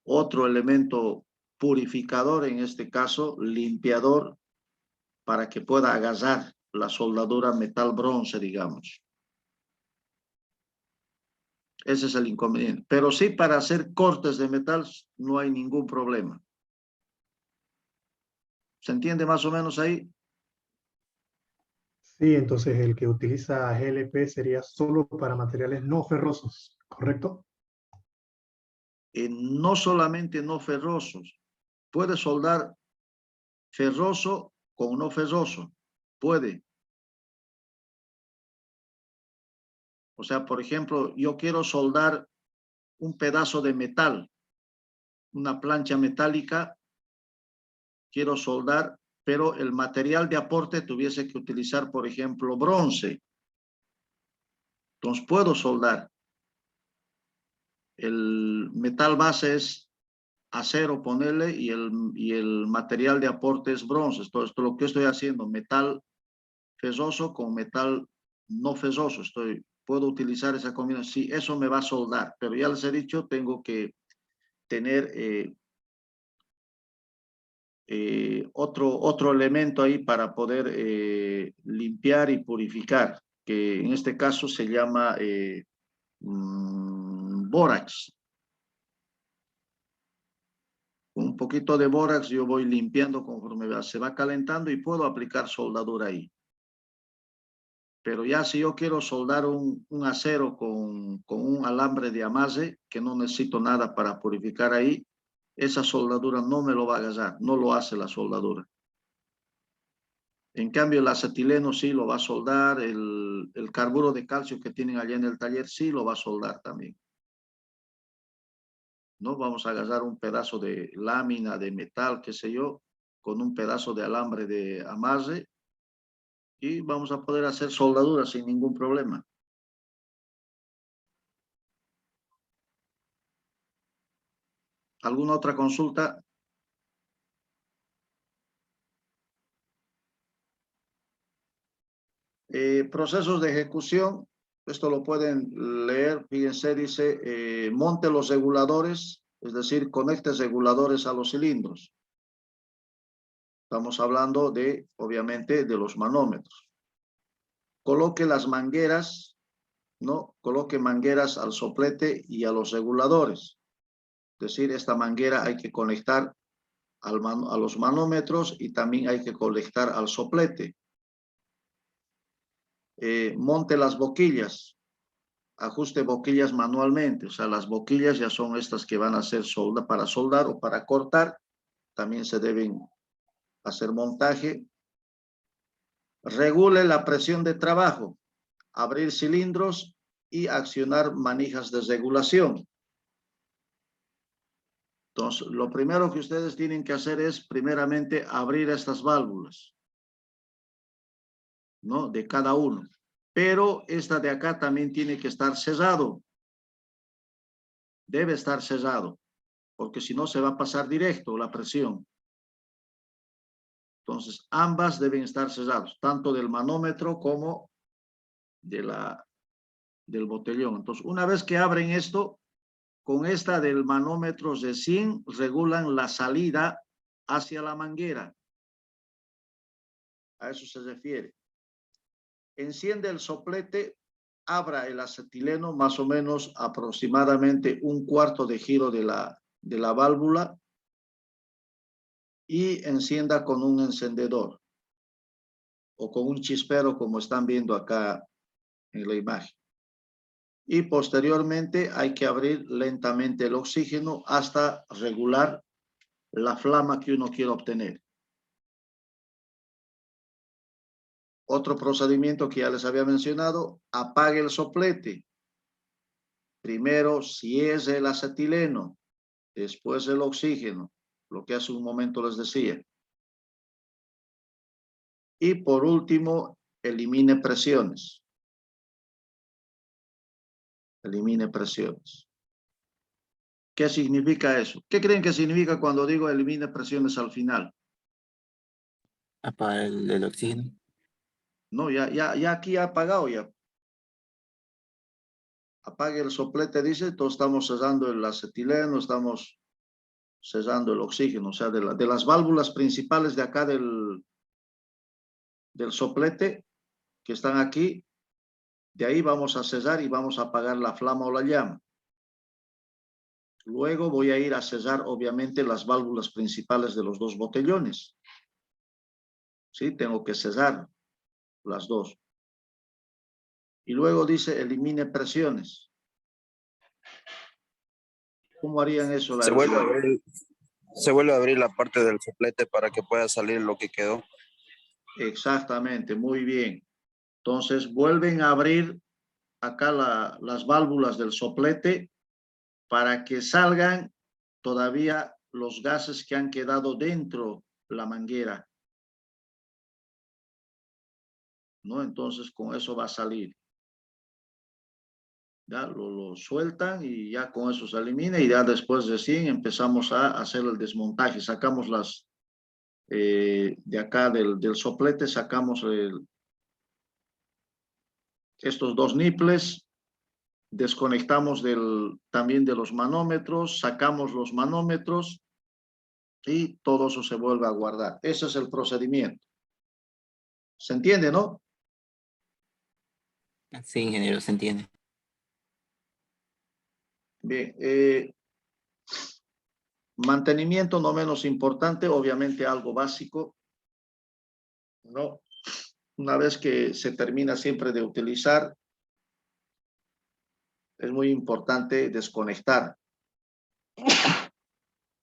otro elemento purificador, en este caso limpiador, para que pueda agarrar la soldadura metal bronce, digamos. Ese es el inconveniente. Pero sí, para hacer cortes de metal no hay ningún problema. ¿Se entiende más o menos ahí? Sí, entonces el que utiliza GLP sería solo para materiales no ferrosos, ¿correcto? No solamente no ferrosos. Puede soldar ferroso con no ferroso. Puede. O sea, por ejemplo, yo quiero soldar un pedazo de metal, una plancha metálica, quiero soldar, pero el material de aporte tuviese que utilizar, por ejemplo, bronce. Entonces puedo soldar. El metal base es acero, ponerle, y el material de aporte es bronce. Esto lo que estoy haciendo, metal ferroso con metal no ferroso. Puedo utilizar esa combinación. Sí, eso me va a soldar, pero ya les he dicho, tengo que tener otro elemento ahí para poder limpiar y purificar, que en este caso se llama bórax. Con un poquito de bórax yo voy limpiando conforme se va calentando y puedo aplicar soldadura ahí. Pero ya si yo quiero soldar un acero con un alambre de amarre, que no necesito nada para purificar ahí, esa soldadura no me lo va a agarrar, no lo hace la soldadura. En cambio, el acetileno sí lo va a soldar, el carburo de calcio que tienen allá en el taller sí lo va a soldar también. ¿No? Vamos a agarrar un pedazo de lámina de metal, qué sé yo, con un pedazo de alambre de amarre y vamos a poder hacer soldadura sin ningún problema. ¿Alguna otra consulta? Procesos de ejecución, esto lo pueden leer, fíjense, dice, monte los reguladores, es decir, conecte reguladores a los cilindros. Estamos hablando de, obviamente, de los manómetros. Coloque las mangueras, ¿no? Coloque mangueras al soplete y a los reguladores. Es decir, esta manguera hay que conectar a los manómetros y también hay que conectar al soplete. Monte las boquillas. Ajuste boquillas manualmente. O sea, las boquillas ya son estas que van a ser para soldar o para cortar. También se deben hacer montaje. Regule la presión de trabajo, abrir cilindros y accionar manijas de regulación. Entonces, lo primero que ustedes tienen que hacer es primeramente abrir estas válvulas, ¿no? De cada uno. Pero esta de acá también tiene que estar cerrado. Debe estar cerrado, porque si no se va a pasar directo la presión. Entonces, ambas deben estar cerradas, tanto del manómetro como del botellón. Entonces, una vez que abren esto, con esta del manómetro recién regulan la salida hacia la manguera. A eso se refiere. Enciende el soplete, abra el acetileno más o menos aproximadamente un cuarto de giro de la válvula y encienda con un encendedor o con un chispero como están viendo acá en la imagen. Y posteriormente hay que abrir lentamente el oxígeno hasta regular la flama que uno quiere obtener. Otro procedimiento que ya les había mencionado, apague el soplete. Primero cierre el acetileno, después el oxígeno, lo que hace un momento les decía. Y por último, elimine presiones. Elimine presiones. ¿Qué significa eso? ¿Qué creen que significa cuando digo elimine presiones al final? Apagar el oxígeno. No, ya aquí ha apagado ya. Apague el soplete, dice, entonces estamos cerrando el acetileno, estamos cerrando el oxígeno, o sea, de las válvulas principales de acá del soplete que están aquí, de ahí vamos a cerrar y vamos a apagar la flama o la llama. Luego voy a ir a cerrar, obviamente, las válvulas principales de los dos botellones. ¿Sí? Tengo que cerrar las dos. Y luego dice, elimine presiones. ¿Cómo harían eso? Se vuelve a abrir la parte del soplete para que pueda salir lo que quedó. Exactamente, muy bien. Entonces, vuelven a abrir acá las válvulas del soplete para que salgan todavía los gases que han quedado dentro de la manguera, ¿no? Entonces, con eso va a salir. Ya lo sueltan y ya con eso se elimina y ya después recién empezamos a hacer el desmontaje. Sacamos de acá del soplete, sacamos estos dos niples, desconectamos también de los manómetros, sacamos los manómetros y todo eso se vuelve a guardar. Ese es el procedimiento. ¿Se entiende, no? Sí, ingeniero, se entiende. Bien. Mantenimiento no menos importante, obviamente algo básico, ¿no? Una vez que se termina siempre de utilizar, es muy importante desconectar.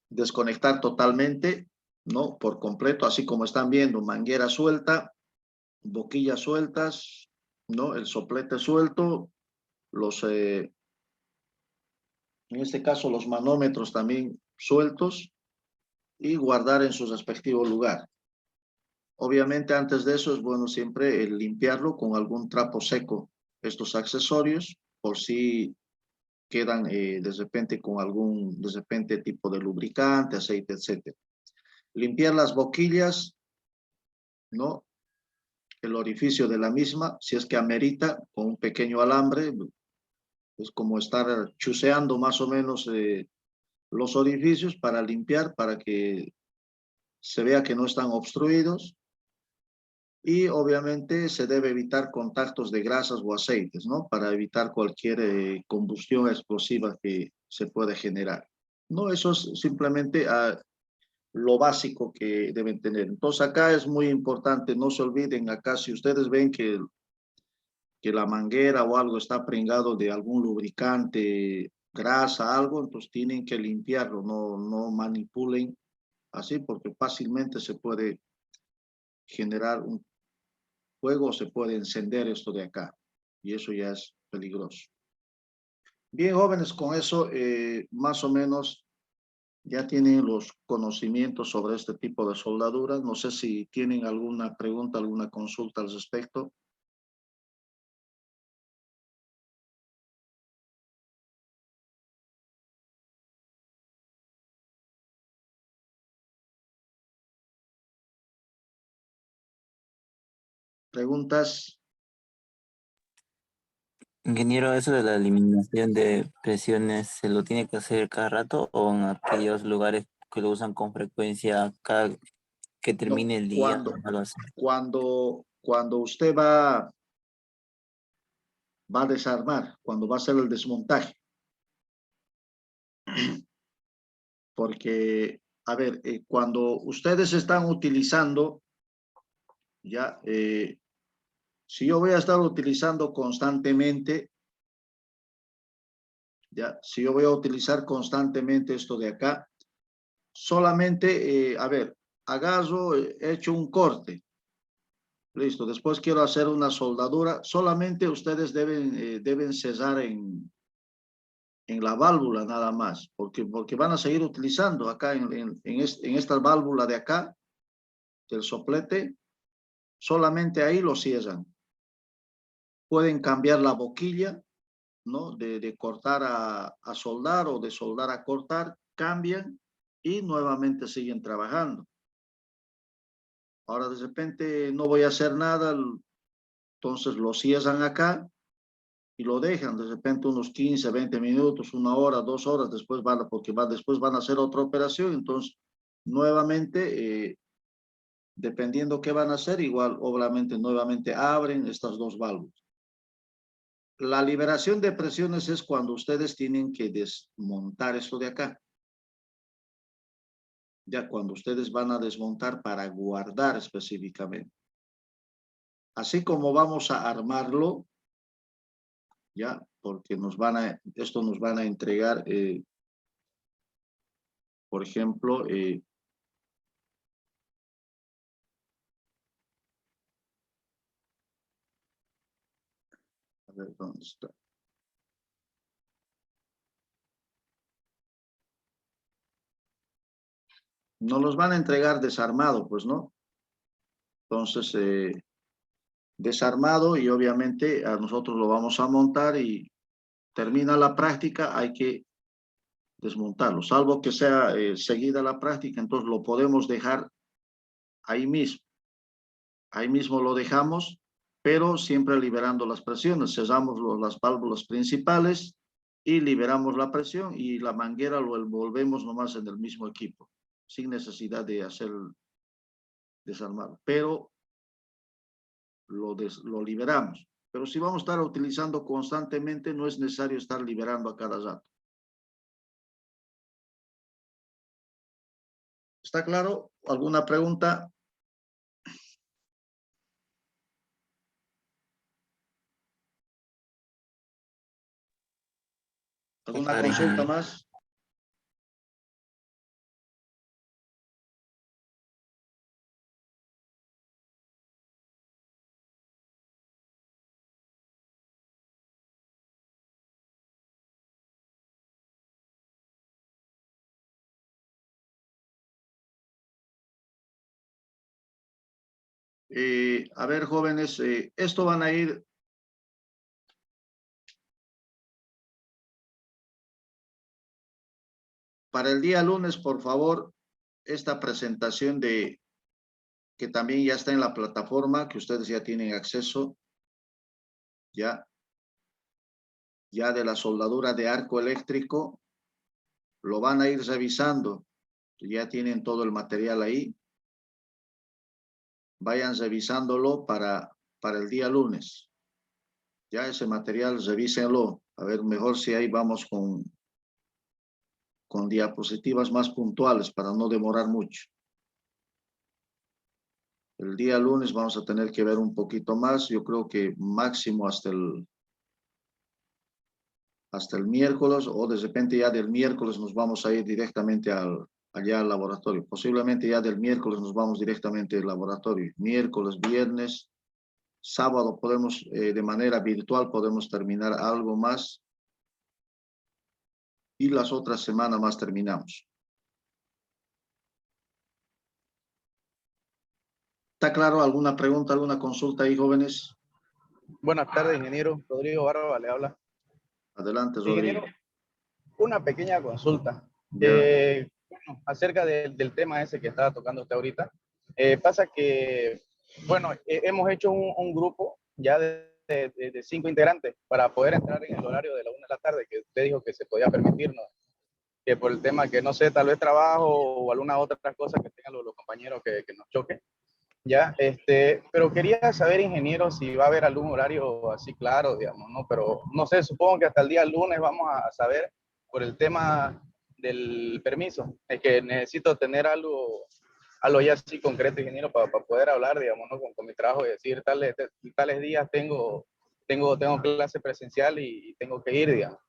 Desconectar totalmente, ¿no? Por completo, así como están viendo, manguera suelta, boquillas sueltas, ¿no? El soplete suelto, en este caso los manómetros también sueltos y guardar en su respectivo lugar. Obviamente antes de eso es bueno siempre limpiarlo con algún trapo seco, estos accesorios, por si quedan de repente con algún tipo de lubricante, aceite, etc. Limpiar las boquillas, ¿no? El orificio de la misma, si es que amerita, con un pequeño alambre, es como estar chuceando más o menos los orificios para limpiar, para que se vea que no están obstruidos. Y obviamente se debe evitar contactos de grasas o aceites, ¿no? Para evitar cualquier combustión explosiva que se puede generar. No, eso es simplemente lo básico que deben tener. Entonces acá es muy importante, no se olviden acá, si ustedes ven que la manguera o algo está pringado de algún lubricante, grasa, algo, entonces tienen que limpiarlo, no manipulen así porque fácilmente se puede generar un fuego, se puede encender esto de acá y eso ya es peligroso. Bien, jóvenes, con eso más o menos ya tienen los conocimientos sobre este tipo de soldaduras. No sé si tienen alguna pregunta, alguna consulta al respecto. ¿Preguntas? Ingeniero, eso de la eliminación de presiones, ¿se lo tiene que hacer cada rato o en aquellos lugares que lo usan con frecuencia cada que No, termine el día? No lo hace. cuando usted va a desarmar, cuando va a hacer el desmontaje. Porque, a ver, cuando ustedes están utilizando, ya, si yo voy a estar utilizando constantemente, ya, si yo voy a utilizar constantemente esto de acá, solamente, a ver, agarro, he hecho un corte, listo, después quiero hacer una soldadura, solamente ustedes deben cesar en la válvula nada más, porque van a seguir utilizando acá en esta válvula de acá, del soplete, solamente ahí lo cierran. Pueden cambiar la boquilla, ¿no? De cortar a soldar o de soldar a cortar, cambian y nuevamente siguen trabajando. Ahora de repente no voy a hacer nada, entonces lo cierran acá y lo dejan de repente unos 15, 20 minutos, 1 hora, 2 horas, después después van a hacer otra operación, entonces nuevamente, dependiendo qué van a hacer, igual obviamente nuevamente abren estas dos válvulas. La liberación de presiones es cuando ustedes tienen que desmontar esto de acá. Ya cuando ustedes van a desmontar para guardar específicamente. Así como vamos a armarlo, ya, porque esto nos van a entregar, por ejemplo, a ver, ¿dónde está? Nos los van a entregar desarmado, pues, ¿no? Entonces, desarmado y obviamente a nosotros lo vamos a montar y termina la práctica, hay que desmontarlo, salvo que sea seguida la práctica, entonces lo podemos dejar ahí mismo lo dejamos, pero siempre liberando las presiones, cerramos las válvulas principales y liberamos la presión y la manguera lo envolvemos nomás en el mismo equipo, sin necesidad de hacer desarmar, pero lo liberamos. Pero si vamos a estar utilizando constantemente, no es necesario estar liberando a cada rato. ¿Está claro? ¿Alguna pregunta? ¿Alguna Claro, consulta ingeniero. más? A ver, jóvenes, esto van a ir para el día lunes, por favor, esta presentación que también ya está en la plataforma, que ustedes ya tienen acceso, ya de la soldadura de arco eléctrico, lo van a ir revisando, ya tienen todo el material ahí, vayan revisándolo para el día lunes. Ya ese material, revísenlo. A ver, mejor si ahí vamos con diapositivas más puntuales para no demorar mucho. El día lunes vamos a tener que ver un poquito más. Yo creo que máximo hasta el miércoles, o de repente ya del miércoles nos vamos a ir directamente allá al laboratorio. Posiblemente ya del miércoles nos vamos directamente al laboratorio. Miércoles, viernes, sábado podemos, de manera virtual, podemos terminar algo más. Y las otras semanas más terminamos. ¿Está claro? ¿Alguna pregunta, alguna consulta ahí, jóvenes? Buenas tardes, ingeniero. Rodrigo Barba le habla. Adelante, Rodrigo. Ingeniero, una pequeña consulta. Ya. Bueno, acerca del tema ese que estaba tocando usted ahorita. Pasa que, bueno, hemos hecho un grupo ya de 5 integrantes para poder entrar en el horario de la 1 de la tarde, que usted dijo que se podía permitirnos, que por el tema que no sé, tal vez trabajo o alguna otra cosa que tengan los compañeros que nos choque. Ya, pero quería saber, ingeniero, si va a haber algún horario así claro, digamos, ¿no? Pero no sé, supongo que hasta el día lunes vamos a saber por el tema del permiso. Es que necesito tener algo ya así concreto, ingeniero, para poder hablar, digamos, ¿no? Con mi trabajo y decir, tales días tengo clase presencial y tengo que ir, digamos.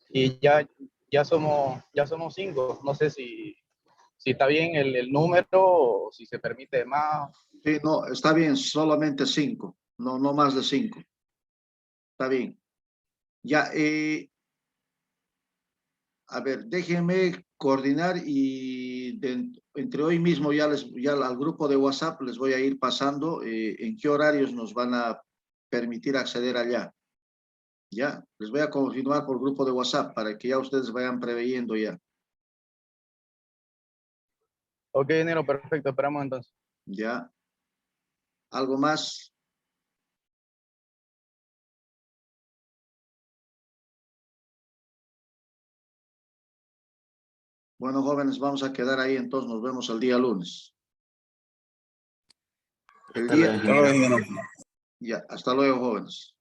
Y ya somos 5, no sé si está bien el número o si se permite más. Sí, no, está bien, solamente 5, no más de 5. Está bien. Ya, a ver, déjenme coordinar y entre hoy mismo ya al grupo de WhatsApp les voy a ir pasando en qué horarios nos van a permitir acceder allá. Ya, les voy a confirmar por grupo de WhatsApp para que ya ustedes vayan preveyendo ya. Ok, ingeniero, perfecto, esperamos entonces. Ya. ¿Algo más? Bueno, jóvenes, vamos a quedar ahí, entonces nos vemos el día lunes. Hasta luego, ingeniero. Ya, hasta luego, jóvenes.